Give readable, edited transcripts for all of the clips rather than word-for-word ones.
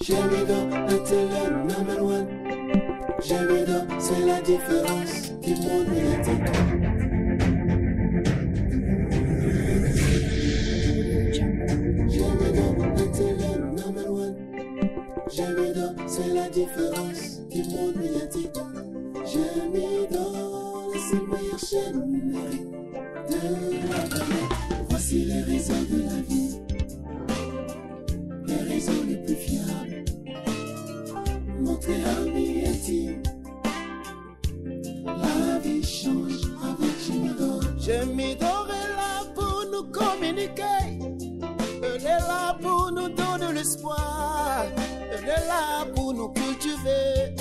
Jamido, la télé number one. Jamido, c'est la différence du monde médiatique. Jamido, la télé number one. Jamido, c'est la différence du monde médiatique. Jamido, c'est la meilleure chaîne numérique de la planète. Voici les raisons de la vie, les raisons les plus fiables. Notre ami intime, la vie change avec Jamido. Jamido est là pour nous communiquer, elle est là pour nous donner l'espoir, elle est là pour nous cultiver,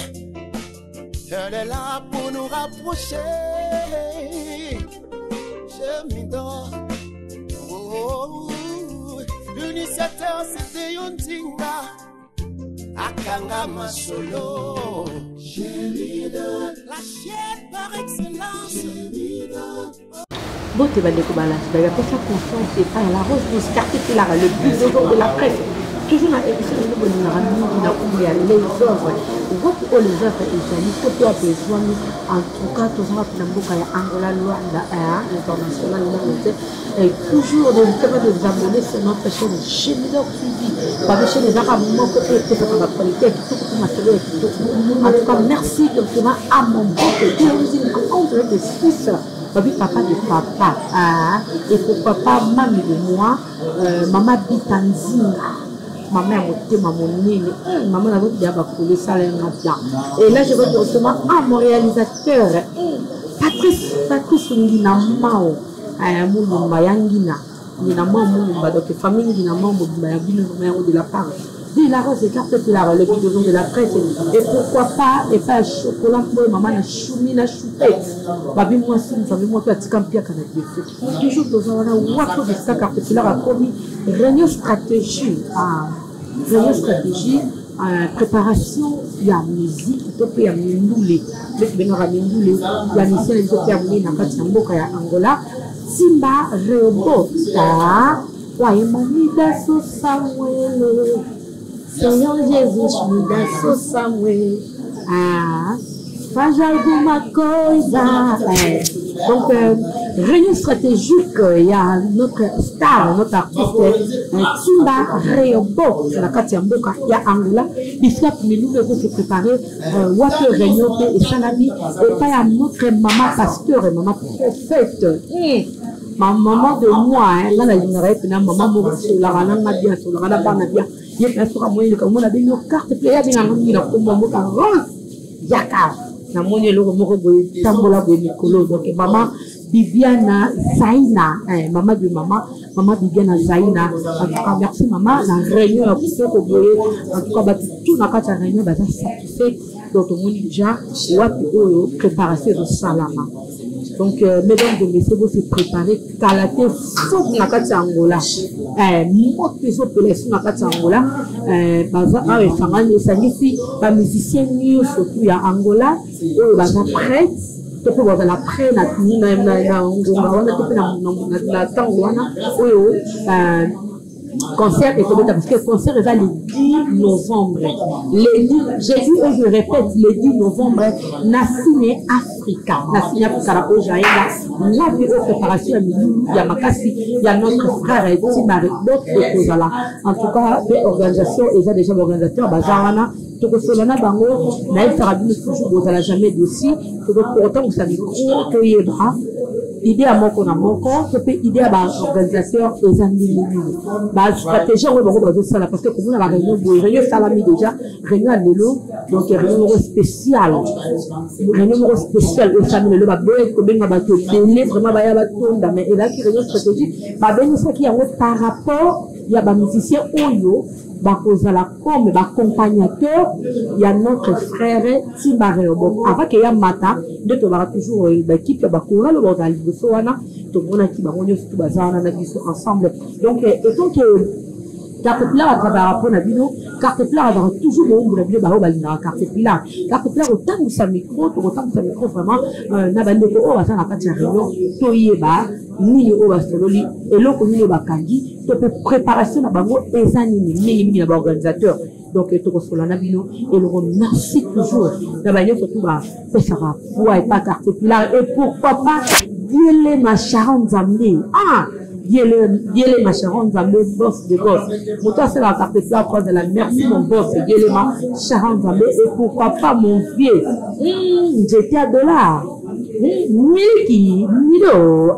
elle est là pour nous rapprocher. Jamido, oh, l'initiateur c'était Yondinga Akanga Masolo. Jamido, la chaîne par excellence. Jamido. Beauté Bandeko Balance, il y a pas sa confiance et pas la rose de Scarpetilla, le plus jour de la presse. Toujours dans l'émission de il y a les œuvres. Votre les œuvres islamiques, que tu as besoin, en tout cas, tout ça, pour l'Amboka, Angola, Luanda, international, et toujours de vous abonner sur notre chaîne Jamido TV. Parce que chez les Arabes, mon côté, c'est pas ma qualité, tout ma télé, tout. En tout cas, merci directement à mon beau qui est en train de Suisse. Papa de papa, et pour papa, mamie de moi, maman Bitanzinga. Ma mère m'a mon nez, maman a dit que ça allait bien. Et là, je vais directement à mon réalisateur, Patrice Ngina Mao, Moulumba Yangina, Ngina Mao Moulumba, donc famille Ngina Mao Moulumba Yangina, numéro de la part. De la rose, carte de la le vidéo de la presse. Et pourquoi pas, et pas chocolat pour maman, la choumi, la choupette. Babi, moi, si vous savez, moi, tu as dit qu'un pire qu'un autre. Toujours dans un ouato de sa carte de la commis, réunion stratégie. Réunion stratégie, préparation, il y a musique, il y a Mindoulé. Il y a Mindoulé, il y a Mission, il y a Mboka, il y a Angola. Simba, Rehoboth, Waimamida, so Samuel. Seigneur Jésus, je Samuel. Donc, réunion stratégique, il y a notre star, notre artiste, Simba Rehoboth, la Katiamboka, il y a Angola, il faut que nous devons se préparer, Water Réunion et Salami, et pas à notre maman pasteur et maman prophète. Ma maman de moi, là, la ligne maman Maurice, la rana bien, la rana bien. Il y a un moyen de on a des cartes, il y a des donc maman Bibiana Zaina, maman de maman Bibiana Zaina. En tout cas, merci maman, la réunion, en tout cas, tout n'a pas de réunion, satisfait, donc on dit déjà, préparation de Salama. Donc, mesdames et messieurs, vous se préparez, Kalate, faut que la carte Angola. Moi, que je peux laisser la carte Angola. Les musiciens, surtout, il y a Angola, où ils sont prêts. Tu peux voir la prêt, concert est parce que le concert est le 10 novembre. J'ai dit, je répète, le 10 novembre, Nassine Africa. Nassine Africa, la préparation, il y a Makassi, il y a notre frère Timari, d'autres choses là. En tout cas, l'organisation, ils ont déjà l'organisateur, Bazarana, tout que cela n'a pas Naïf Sarabine, toujours, vous n'allez jamais d'aussi, pour autant que ça dit, que y est bras. Idée à mon qu'on a mon corps, c'est idée à l'organisation et la stratégie, on va voir ça parce que comme on a la réunion Salami déjà, réunion à Nélo, donc réunion spéciale. Réunion spéciale, et ça me le va bien, comme on va te donner, vraiment, il y a la tonde, mais et là, qui réunion stratégique, bah, ben, ça qui est par rapport, il y a des musiciens Oyo, comme accompagnateur, il y a notre frère Simba Rehoboth. Avant qu'il y ait Mata, de toujours l'équipe de Bakura, le bordel de Soana, tout le monde qui va ensemble. Donc, et donc, Carteplar à travers rapport à Bino, Carteplar va toujours le bleu barreau balina, Carteplar autant que sa micro, vraiment, Nabandeko, on va faire la partie à Réunion, Toyeba, Nini Obasololi, et l'autre Nini Bakandi, préparation na bango ezani mingi na organisateur donc to solana bino et le remercie toujours na ba nyonso tout ba pesara poids et pas quartier plat et pourquoi pas Diele Macharon Zambé Diele Macharon Zambé boss de boss moi c'est la carte plat croix de la merci mon boss Diele Macharon Zambé et pourquoi pas mon vieux j'étais à $. Miliki, Milo,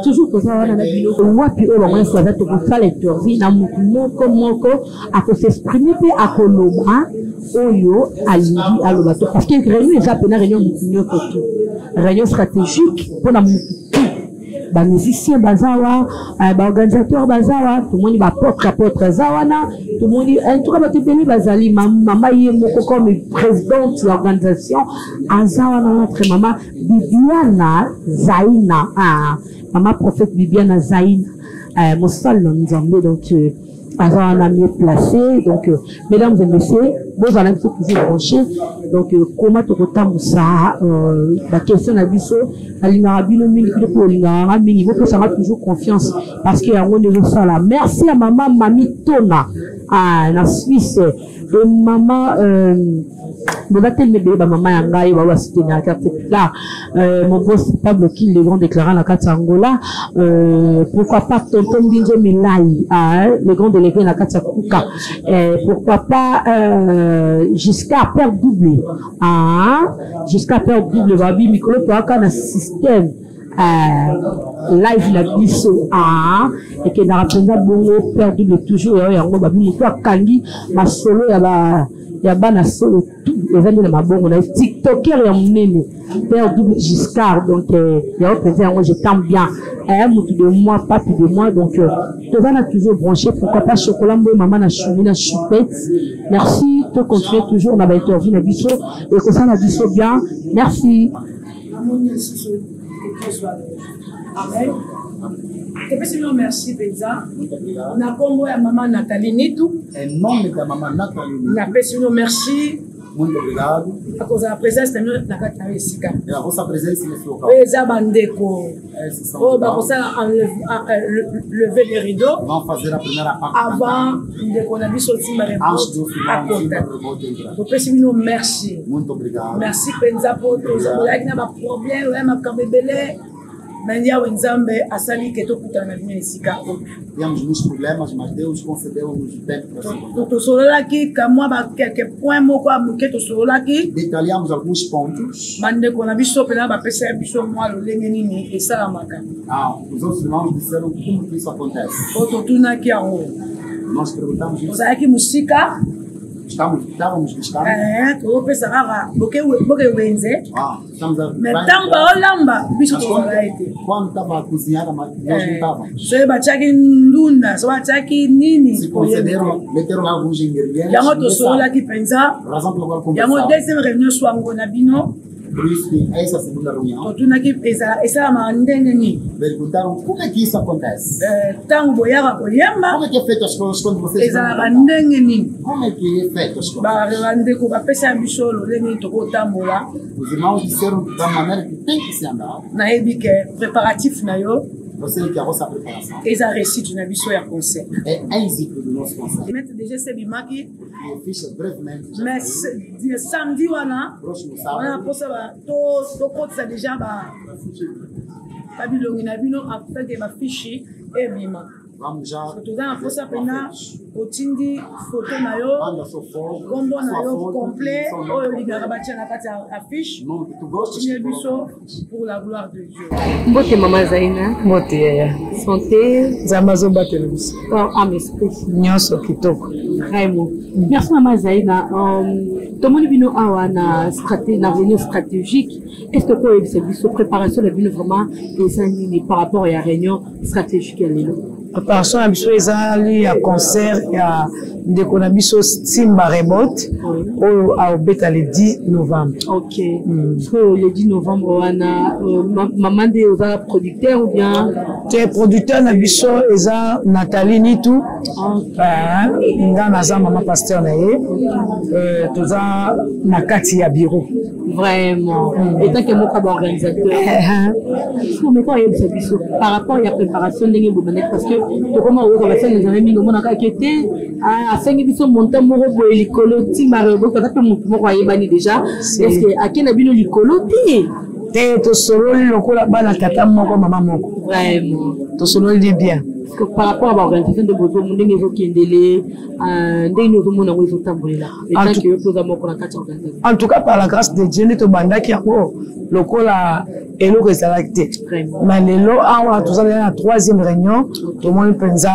toujours pour ça, on a dit, wapi au moins soit là, tout ça, les torvis, na moko, à pour s'exprimer, à Coloma, Oyo, à Lili, à Lobato, parce que réunion, ils appellent réunion moutinho pour tout. Réunion stratégique pour la moutinho. Ba musicien bazawa, ba organisateur bazawa, tout le monde va porte zawana, tout le monde en tout cas ba tebeli bazali maman yemoko comme présidente de l'organisation azawana notre maman Bibiana Zaina, maman prophète Bibiana Zaina, mon salon Nzambe donc azawana mieux placé donc mesdames et messieurs, vous allez toujours brancher donc comment tu retombe ça la question à biso alinarabino mingi pour linara mingi vous ça toujours confiance parce qu'il y a un de ça là merci à maman Mami Tona na Suisse et maman Bonatel Mebe maman yangai wa cité na carte là mon boss Pablo qui le grand déclarant la carte Angola pourquoi pas tonton Binzo Milai le grand délégué la carte Kuka pourquoi pas jusqu'à perdre double jusqu'à perdre double babi micro pour un système live la biso et que na représente bongo perdre double toujours et yango babi micro kangi ma solo ya bana solo tout les amis de ma bongo na tiktoker ya munene perdre double Giscard donc il représente moi je t'aime bien moutou de moi pas plus de moi donc tu vas toujours branché pourquoi pas chocolat maman na choumi na choupette merci tu continues toujours on a interview na biso et que ça na biso bien merci amen. Merci Benza. On a comme moi maman Nathalie Nitou. Et non mais ta maman Nathalie Nitou. On a merci. Muito obrigado. À cause de la présence de la Katari Sika. Et à votre présence, il est local. Oui, Zabandeko. Oh, bah, pour ça, lever les rideaux. On va faire la première partie. Avant, on a vu sortir ma réponse. À côté. Merci. Muito obrigado. Merci, Benza, pour tout ça. On a un problème, on a un cabébélé. Mais il y a un Zambé à Sali qui est tout à la vie ici. Temos muitos problemas, mas Deus concedeu-nos tempo para se encontrar. Tu solo aqui, como quelques points, moi quoi, que tu solo aqui. Detalhamos alguns pontos. Mande qu'on a vu ça, pela ba PC biso moi le lengenini et ça la maka. Os outros irmãos disseram como que isso acontece. Outro tu na aqui a Nós perguntamos isso. Você aqui música? Estávamos buscando. Tu pensa rara, porque wenze. Estamos a. Mas tamba olamba, bicho tu vai ter. Quando estava a cozinhar, nós não estávamos. Você bachaki ndunda, você bachaki nini? Se concederam, meteram lá alguns ingredientes. Yango to solo aqui pensa. Razão pela qual conversar. Yango deuxième réunion soit ngona bino. Por isso, essa segunda reunião. Tu aqui essa mandenge ni. Perguntaram como é que isso acontece. Tango boyara koyemba. Como é que é feito as coisas quando vocês. Essa mandenge ni. Como é que é feito as coisas? Ba rende ko ba pesa biso lo leni to ko tambola. Os irmãos disseram da maneira que tem que se andar. Na ebi que préparatif na yo. Você que a vossa preparação. Esa récit na biso ya concert. É êxito do nosso concerto. Mettre déjà c'est bimaki. Eu fiz brevemente. Mais samedi wana. Próximo On sábado. a posé to côté ça déjà ba. Babilongi na bino afin que ma fichi et bima. Vamos já. Tu dá a força pena o tindi photo na yo. Manda sua foto. Combo na yo complet. O yo ligara batia na kati affiche. Não, tu gostas de biso pour la gloire de Dieu. Mbote maman Zaina. Mbote yaya. Santé. Zamazo batele biso. Âme esprit. Nyonso kitoko. Vraiment. Merci maman Zaina. Tomoni bino awa na réunion stratégique. Est-ce que pour cette préparation de bino vraiment par rapport à la réunion stratégique à l'élo? Préparation à biso ezali ya concert ya ndeko na biso Simba Remote oyo aobeta le 10 novembre. Ok. Le 10 novembre wana maman de oza producteur ou bien te producteur na biso eza Nathalie Nitou. Nga naza maman pasteur na ye. Toza na kati ya bureau. Vraiment. Et tant que moi, comme organisateur, mais quand il y a des par rapport à la préparation de parce que comment on va faire les amis, on a été à 5 émissions montant mon robot et l'écolo, Timarebo, quand on peut déjà, est-ce que à quel abîme l'écolo, tu solo le bana tata moko maman moko. Vraiment. Tu solo dit bien. Par rapport à l'organisation de Bozo, nous avons kindélé, nous avons fait tambourila. En tout cas, par la grâce de Dieu, nous avons fait le col à Elo Résalacté. Mais l'élo, tout ça, la troisième réunion, tout le monde pense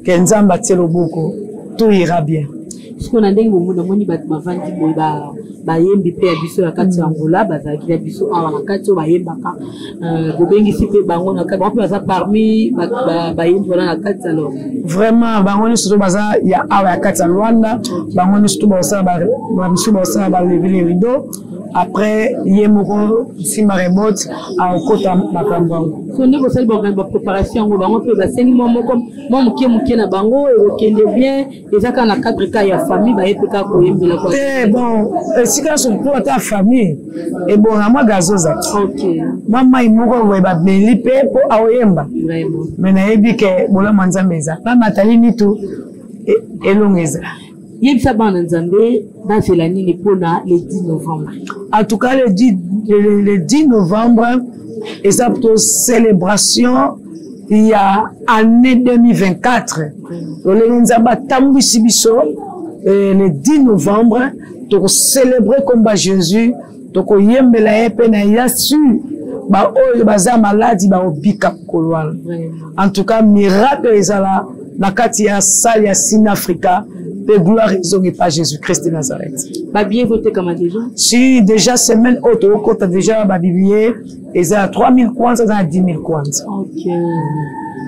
que nous avons bâti le boko. Tout ira bien. Ce qu'on a dit, nous avons dit que bayembi pe ya biso ya kati ya Angola bazaki ya biso awa na kati o bayembaka bobengisi pe bango na kati bape baza parmi bayembi wana na kati alors vraiment bango ni surtout baza ya awa ya kati ya Rwanda bango ni surtout basala ba lever les rideaux après yemoko Simba Remote a okota makambo so ndeko sel ba préparation ngo bango pe basengi momo comme moi muke na bango e kende bien ezaka na cadre ka ya famille ba epeka ko yembela kwa bon si quand on pour ta famille et bon na moi gazoza OK mama imoko ba beli pe po aoyemba vraiment mais na yebi ke bola manzameza ba matali ni tout elongeza yebisa bana nzambe dans l'année pour le 10 novembre. En tout cas le 10 novembre et ça pour célébration il y a année 2024. Le nzamba tambu sibiso le 10 novembre pour célébrer comme Jésus donc yembela epe na yasu ba o baza maladi ba obika kolwala. En tout cas miracle ezala na kati ya salle ya Sinafrica. De gloire et pas Jésus-Christ de Nazareth. Bah bien voté comme déjà. Si déjà semaine auto quand déjà ba biblier et ça 3000 coins ça a 10 000 coins. OK.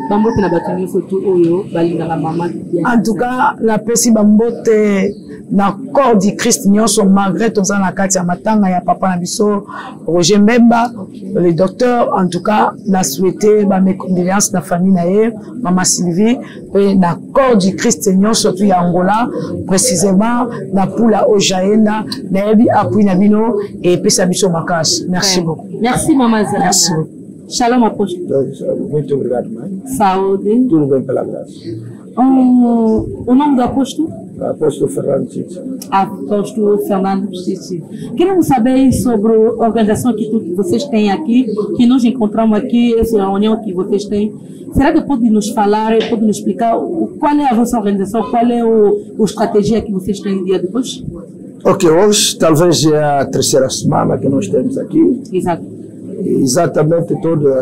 Bambo na batini photo oyo balinga la maman. En tout cas la pesi bambote na corps du Christ nyonso malgré tout ça na kati ya matanga ya papa na biso Roger Mbemba le docteur en tout cas n'a souhaité ba mes condoléances na famille na ye maman Sylvie et na corps du Christ nyonso surtout ya Angola précisément na pula ojaenda na yebi appui na bino et pesa biso makasi merci beaucoup merci maman Zara merci beaucoup. Shalom apôtre. Muito obrigado, mãe. Saúde. Tudo bem pela graça. O nome do apóstolo? Apóstolo Fernando Tite. Apóstolo Fernando Tite. Queremos saber sobre a organização que vocês têm aqui, que nós encontramos aqui, essa reunião que vocês têm. Será que pode nos falar, pode nos explicar qual é a vossa organização, qual é a estratégia que vocês têm dia depois? Ok, hoje talvez é a terceira semana que nós temos aqui. Exato. Exatamente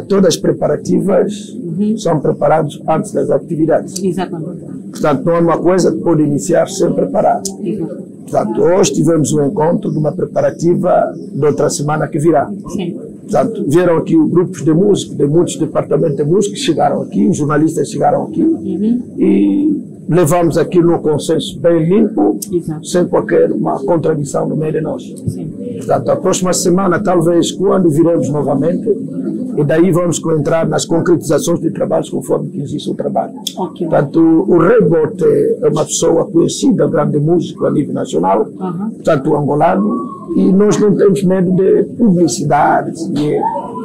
todas as preparativas são preparadas antes das atividades. Exatamente. Portanto, não é uma coisa que pode iniciar sem preparar. Exato. Portanto, hoje tivemos um encontro de uma preparativa de outra semana que virá. Sim. Portanto, vieram aqui grupos de músicos, de muitos departamentos de música, chegaram aqui, os jornalistas chegaram aqui e levamos aqui no consenso bem limpo, sem qualquer uma contradição no meio de nós. Sim. Portanto, a próxima semana, talvez, quando viremos novamente, e daí vamos entrar nas concretizações de trabalhos conforme que existe o trabalho. Okay. Portanto, o Rebote é uma pessoa conhecida, grande músico a nível nacional, portanto, angolano, e nós não temos medo de publicidade, de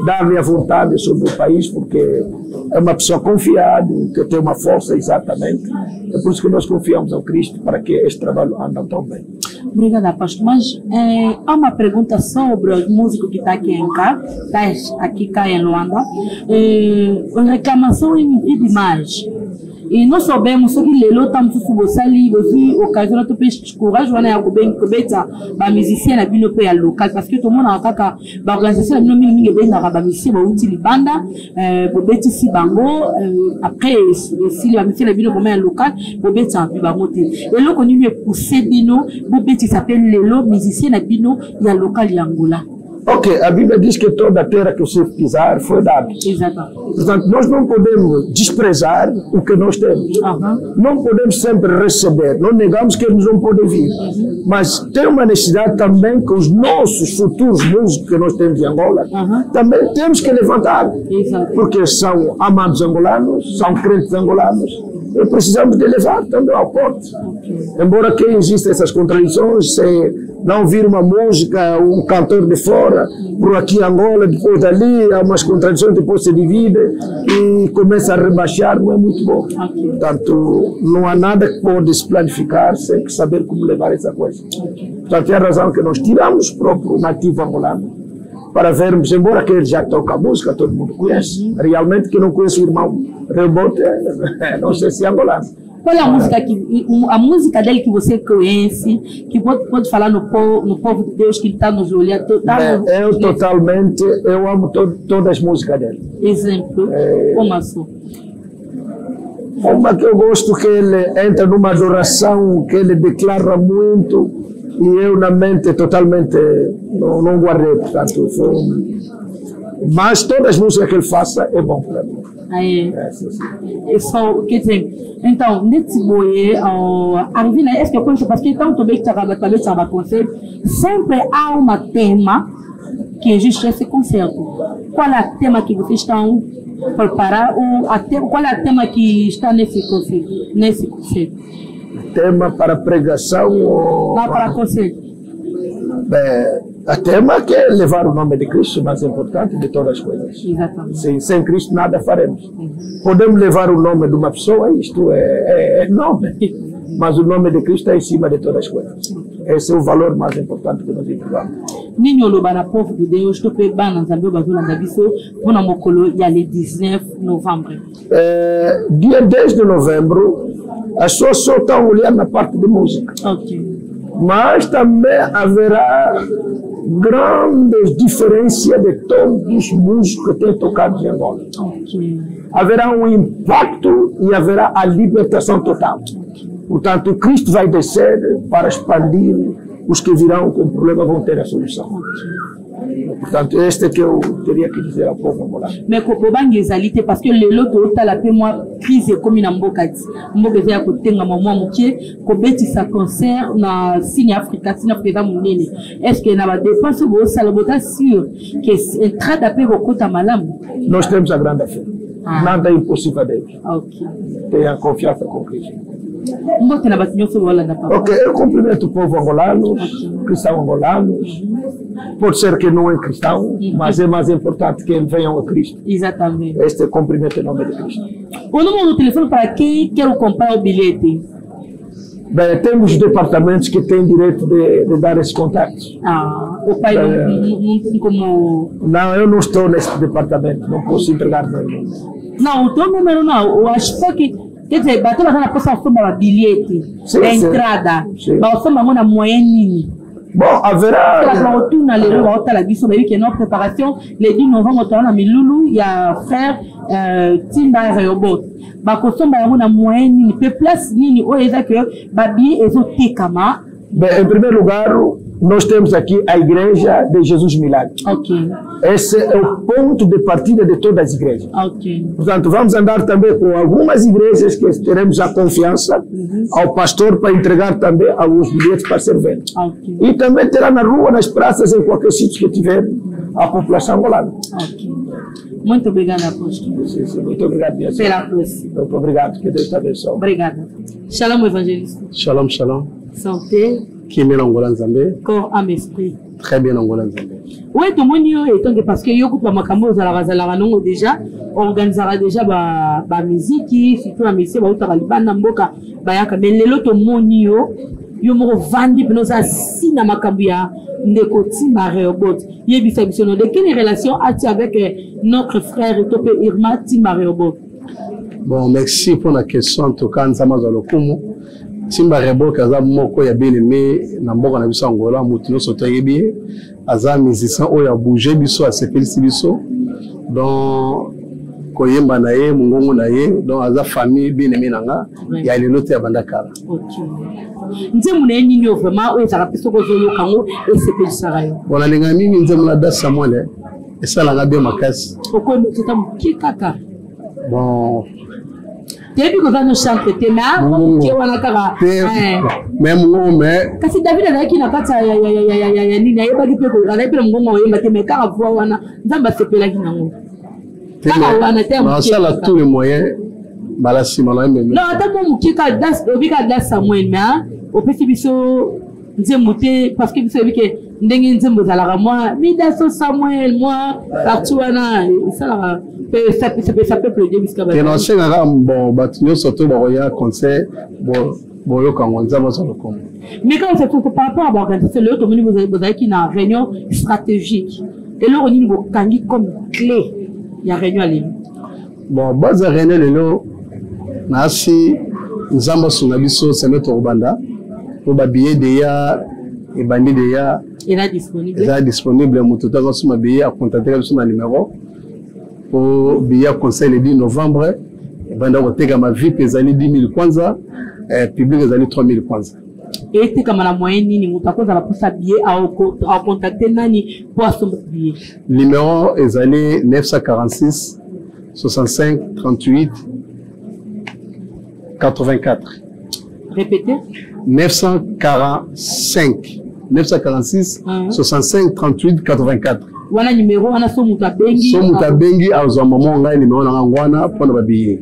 dar-lhe a vontade sobre o país, porque é uma pessoa confiada, que tem uma força exatamente. É por isso que nós confiamos ao Cristo para que este trabalho ande tão bem. Obrigada, pastor. Mas há uma pergunta sobre o músico que está aqui em cá, está aqui em Luanda. A reclamação é demais. E nós sabemos que lelo estamos ali, você ocasiona tu peixe courage, on a bem que beta, ba musicien na bino pe local parce que tout le monde a kaka ba organisation na bino mingi benda ba musicien ba uti libanda, bo beti si bango après si la musicien na bino ba local, bo beta bi bango te. Et là qu'on est poussé bino, bo beti s'appelle lelo musicien na bino ya local ya Angola. Ok, a Bíblia diz que toda a terra que você pisar foi dada. Exatamente. Portanto, nós não podemos desprezar o que nós temos. Não podemos sempre receber. Não negamos que eles não podem vir. Mas tem uma necessidade também que os nossos futuros músicos que nós temos em Angola também temos que levantar. Porque são amados angolanos, são crentes angolanos. E precisamos de levar também ao porto. Embora que existam essas contradições, não ouvir uma música, um cantor de fora, por aqui Angola, depois ali, há umas contradições, depois se divide e começa a rebaixar, não é muito bom. Portanto, não há nada que pode se planificar sem saber como levar essa coisa. Portanto, é a razão que nós tiramos o próprio nativo angolano para vermos, embora que ele já toca a música, todo mundo conhece, realmente que não conhece o irmão Rebote, não sei se é angolano. Qual é a música dele que você conhece, que pode falar no povo de Deus que está nos olhando? Eu amo todas as músicas dele. Exemplo, como assim? Uma que eu gosto, que ele entra numa adoração, que ele declara muito, e eu na mente totalmente não guardei, portanto, mas todas as músicas que ele faça é bom para mim. Quer dizer, então, nesse boie, Arvina, est-ce que você, parce que quand tu bem trabalha concerto, sempre há um tema que existe esse concerto. Qual é o tema que vocês estão preparar qual é o tema que está nesse concerto? Tema para pregação ou... Não, para concerto. A tema que é levar o nome de Cristo, mais importante de todas as coisas. Exatamente. Sem Cristo nada faremos. Podemos levar o nome de uma pessoa, isto é nome, mas o nome de Cristo é em cima de todas as coisas. Esse é o valor mais importante que nós entregamos. Ninho Lobana, povo de Deus, tu peux ban dans un bazou dans Abisso, pour na mokolo, il y a le 19 novembro. Dia 10 de novembro, as pessoas só estão olhando na parte de música. Mas também haverá grandes diferenças de todos os músicos que têm tocado em Angola. Haverá um impacto e haverá a libertação total. Portanto, Cristo vai descer para expandir, os que virão com problema vão ter a solução. Portanto, este é que eu teria que dizer ao povo angolano. Mais ko bangi ezalité parce que le lot ta la pe moi crise comme na mboka ya kotenga mama mukie ko betisa concert na Signe Africa munene. Est-ce que na ba dépense bo salobota sûr que entrada pe kokota malamu? Nós temos a grande fé. Nada é impossível a Deus. Tenha confiança com Cristo. Ok, eu cumprimento o povo angolano, cristão angolano. Pode ser que não é cristão, mas é mais importante que venham a Cristo. Exatamente. Este é o cumprimento em nome de Cristo. O número do telefone para quem quer comprar o bilhete? Bem, temos departamentos que têm direito de dar esses contatos. O pai não tem como... Não, eu não estou nesse departamento, não posso entregar meu número. Não, o teu número não, eu acho que... Quer dizer, bateu na pessoa soma bilhete, a entrada, mas soma na moyenne. Bom, haverá... Que notre préparation, le 10 novembre, on a mis Loulou, il y a frère Timba Reobot. Bakosomba na moyenne, pe place nini, ou est-ce que babi ezotekama. Bem, em primeiro lugar, nós temos aqui a Igreja de Jesus Milagre. Esse é o ponto de partida de todas as igrejas. Portanto, vamos andar também com algumas igrejas que teremos a confiança ao pastor para entregar também alguns bilhetes para ser vendidos. E também terá na rua, nas praças, em qualquer sítio que tiver a população angolana. Muito obrigada, apóstolo. Muito obrigado, minha senhora. Muito obrigado, que Deus te abençoe. Obrigada. Shalom, evangelista. Shalom, shalom. Santé. Qui est bien Angola Nzambé? Corps, âme, esprit. Très bien Angola Nzambé. Oui, tout le monde est parce que yo kupa makambo zala non déjà organisera déjà ba musique, surtout la musique ba utaka libanda mboka ba yaka mais lelo to moni yo mo vandi binoza sina makambo ya ndeko Timba Reobot. Yebisa bisono de quelle relation as-tu avec notre frère Topé Irma Timba Reobot? Bon, merci pour la question en tout cas nzama za lokumu. Timba Reobot aza moko ya bien-aimé na mboka na biso Angola mutu no soto yebi aza musicien oyo bouger biso a sepelisi biso donc koyemba na ye mungongo na ye donc aza famille bien-aimé nanga ya lelo te ya bandakala. Nzemu na nini vraiment oyo za peso ko zoyo kango e sepelisa rayo. Bona linga mingi nzemu na da Samuel esala nga bien makasi. Oko mutata mukikaka. Bon depuis que nous chantons mais même mais kasi David azaki na kata ya nini ayebaki pe ko azaki pe ngongo oyemba te mais kaka voix wana nzamba sepelaki nango kaka wana te on sala tous les moyens balasi malama non ata mo mukika das obika das Samuel mais au petit biso nzembo te parce que vous savez que ndenge nzembo zalaka moi Midaso Samuel moi partout wana ça peut pleurer jusqu'à et non c'est là bon batinyo surtout boya conseil boyo kango nzamba sur le Congo. Mais quand c'est tout par rapport à l'organisation le commun vous avez qui na réunion stratégique et là on dit vous kangi comme clé il y a réunion à l'île. Bon base réunion lelo nasi nzamba sur la biso c'est notre Rwanda pour babillet déjà et bandi déjà il est disponible mututa ko suma billet à contacter sur ma numéro pour billet conseil le 10 novembre et banda ko tega ma VIP ezali 10 000 kwanza public ezali 3 000 kwanza. Et c'est comme la moyenne ni mutako za pour sa billet à contacter nani pour son billet. Numéro ezali 946 65 38 84. Répétez. 946 65 38 84. Wana numéro wana so mutabengi. So mutabengi azo maman ngai numéro na ngwana pona ba billet.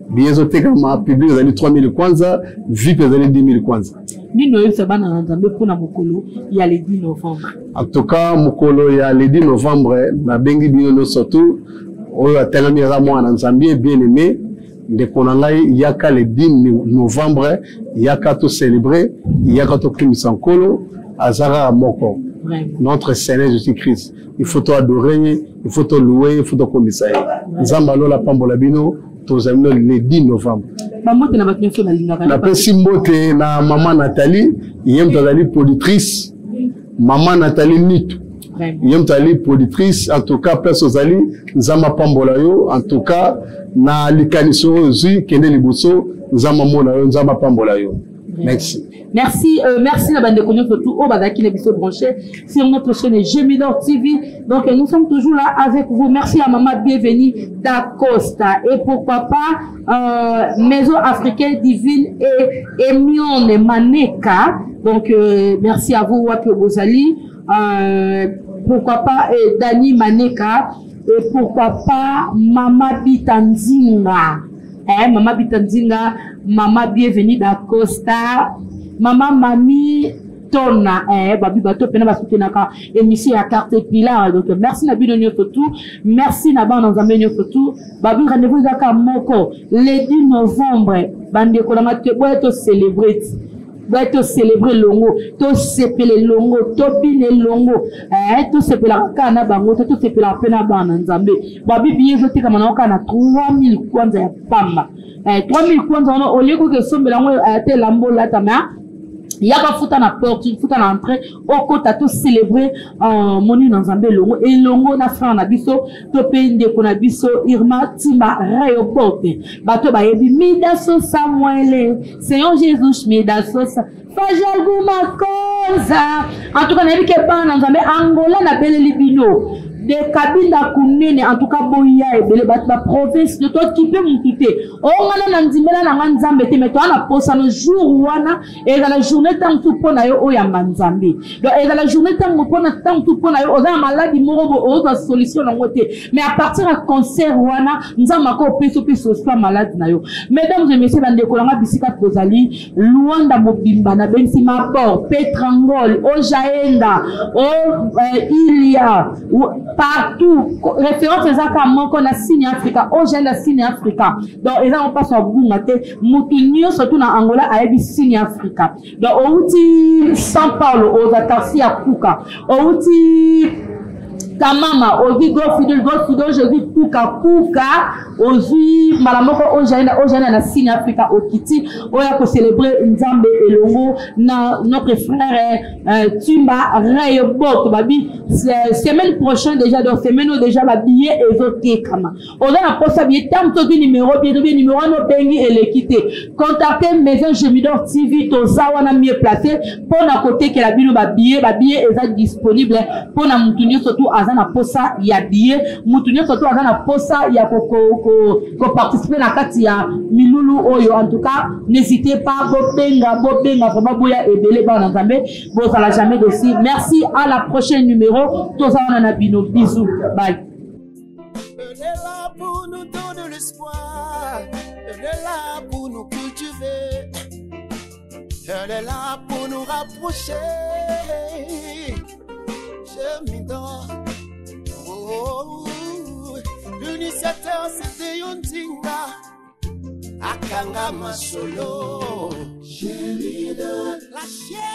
Billet zo teka ma public ezali 3000 kwanza, VIP ezali 10000 kwanza. Nino yesa bana nzambe pona mokolo ya le 10 novembre. En tout cas mokolo ya le 10 novembre na bengi bino surtout oyo atelami za mwana nzambe bien aimé. De Konangai, yaka le 10 novembre, yaka to célébrer, yaka to kimisankolo, azara moko. Notre Seigneur Jésus-Christ. Il faut te adorer, il faut te louer, il faut te commissaire. Nzambalo la pambola bino, to zamino le 10 novembre. Na pesi mbote na maman Nathalie, yem tozali poditrice, maman Nathalie Nitu. Yem tozali poditrice, en tout cas place ozali, nzamba pambola yo, en tout cas na likaniso zi kende liboso nzamba mona yo nzamba pambola yo. Merci. Merci, merci la bande de connus surtout au Badaki les bisous branchés sur notre chaîne Gemidor TV. Donc nous sommes toujours là avec vous. Merci à maman bienvenue d'Acosta et pourquoi pas Maison africaine divine et Emion Maneka. Donc merci à vous Wapio Bozali. Pourquoi pas Dani Maneka et pourquoi pas Mama Bitanzinga. Mama Bitanzinga, maman bienvenue d'Acosta. Maman Mami Tona, babi bato pena basutenaka émission à carte pilar. Donc merci na bino nyo tout, merci na ba nzambe nyo tout. Babi rendez-vous zaka moko le 10 novembre bande ko na te boeto célébrer. Boeto célébrer longo, to sepele longo, to bine longo, to sepela kana bango, to sepela pena ba nzambe. Babi biye zote kama na kana 3000 kwanza ya pamba. 3000 kwanza on au lieu que sombela ngo ate lambo la tama. Il y a pas fouta na porte, fouta na entrée, au côté tout célébrer moni dans Zambé longo et longo na frère na biso, to pende ko na biso Irma Tima rayo porte. Bato ba yebi Midaso Samuel, Seigneur Jésus Midaso Fajal Guma Koza. En tout cas na yebi ke ba na Zambé Angola na bele libino. De kabinda kunene en tout cas boya ebele ba province de toi qui peut m'quitter on ngana nzimela na nzambe te mais toi na posa no jour wana et la journée tant tout pona yo o ya manzambe donc et la journée tant tout pona yo o za maladie moko o za solution na ngote mais à partir de concert wana nzamba ko peso soit malade na yo mesdames et messieurs bande ko langa bisika tozali luanda mobimba na bensi maport Petrangol o Jaenda o Ilia partout référence ezaka moko na signe Africa au jeune signe Africa donc ils ont pas so bunga te mutunyo surtout na Angola ayebi signe Africa donc outi São Paulo aux taxi à Kuka outi Kamama ozi go fidèle je dis Kuka ozi malamoko au jeune na signe Africa au Kiti oya ko célébrer Nzambe elongo na notre frère Tumba Rayo Bot babi semaine prochaine déjà donc semaine déjà la billet évoqué kama on a pas ça billet tant que numéro no bengi et l'équité contactez Maison Gemidor TV to zawana mieux placé pour na côté que la bino ba billet est disponible pour na mutunyo surtout azana posa ya billet mutunyo surtout azana posa ya ko participer na kati ya milulu oyo en tout cas n'hésitez pas bobenga vraiment boya ebele ba na Nzambe bo ça la jamais aussi merci à la prochaine numéro tous on a bino bisous bye. Elle est là pour nous donner l'espoir, elle est là pour nous cultiver. Elle est là pour nous rapprocher. Je m'idore. Oh, l'initiateur c'était Yontinga. Akanga Masolo. Chérie de la chienne.